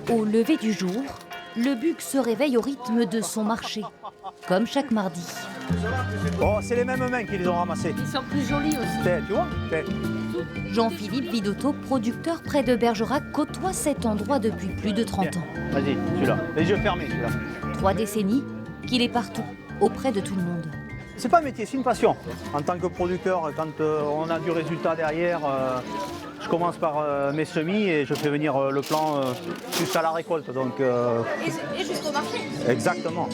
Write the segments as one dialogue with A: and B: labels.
A: Au lever du jour, le Bug se réveille au rythme de son marché, comme chaque mardi.
B: Oh, c'est les mêmes mains qui les ont ramassés.
C: Ils sont plus jolis aussi.
B: Tu vois?
A: Jean-Philippe Vidotto, producteur près de Bergerac, côtoie cet endroit depuis plus de 30 ans.
B: Vas-y, celui-là. Les yeux fermés, celui-là.
A: 3 décennies qu'il est partout, auprès de tout le monde.
B: C'est pas un métier, c'est une passion. En tant que producteur, quand on a du résultat derrière, je commence par mes semis et je fais venir le plant jusqu'à la récolte. Donc,
C: Et jusqu'au marché.
B: exactement.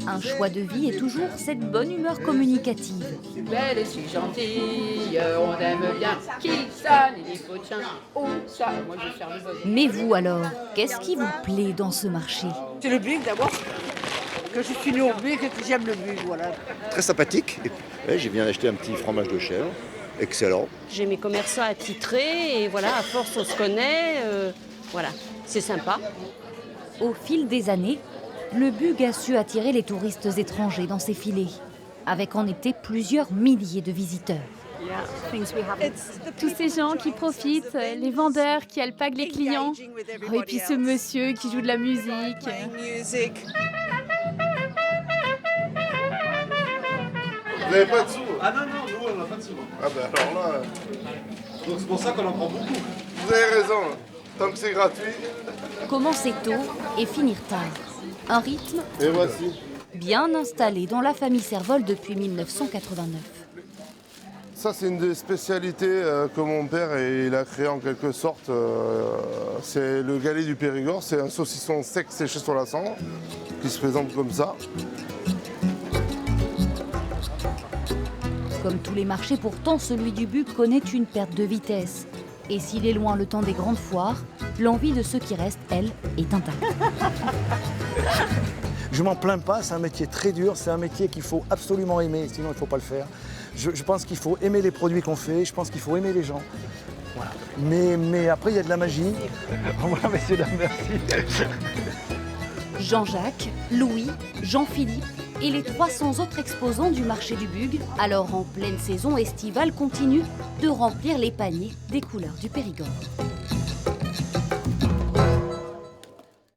A: Un choix de vie et toujours cette bonne humeur communicative.
C: Je suis belle et je suis gentille, on aime bien. Qui ça, les potiens? Oh, ça, moi je vais faire le buzz.
A: Mais vous alors, qu'est-ce qui vous plaît dans ce marché?
D: C'est le Bug d'abord, que je suis né au Bug et que j'aime le Bug, voilà.
E: Très sympathique. Et puis, ouais, j'ai bien acheté un petit fromage de chèvre, excellent.
F: J'ai mes commerçants attitrés et voilà, à force on se connaît, voilà, c'est sympa.
A: Au fil des années, le Bug a su attirer les touristes étrangers dans ses filets, avec en été plusieurs milliers de visiteurs.
G: Tous ces gens qui profitent, les vendeurs qui alpaguent les clients, et puis ce monsieur qui joue de la musique.
H: Vous n'avez pas de sous?
I: Ah non, nous on n'a pas de sous.
H: Ah ben alors là,
I: Donc c'est pour ça qu'on en prend beaucoup.
H: vous avez raison, tant que c'est gratuit.
A: Commencer tôt et finir tard. Un rythme
H: Et voici.
A: bien installé dans la famille Servol depuis 1989.
H: Ça c'est une des spécialités que mon père il a créé en quelque sorte. C'est le galet du Périgord, c'est un saucisson sec séché sur la cendre qui se présente comme ça.
A: Comme tous les marchés, pourtant, celui du Bug connaît une perte de vitesse. Et s'il est loin le temps des grandes foires, l'envie de ceux qui restent, elle, est intacte.
J: Je m'en plains pas, c'est un métier très dur, c'est un métier qu'il faut absolument aimer, sinon il ne faut pas le faire. Je pense qu'il faut aimer les produits qu'on fait, je pense qu'il faut aimer les gens. Voilà. Mais après, il y a de la magie.
B: Voilà, messieurs, dames, merci.
A: Jean-Jacques, Louis, Jean-Philippe et les 300 autres exposants du marché du Bug, alors en pleine saison estivale, continuent de remplir les paniers des couleurs du Périgord.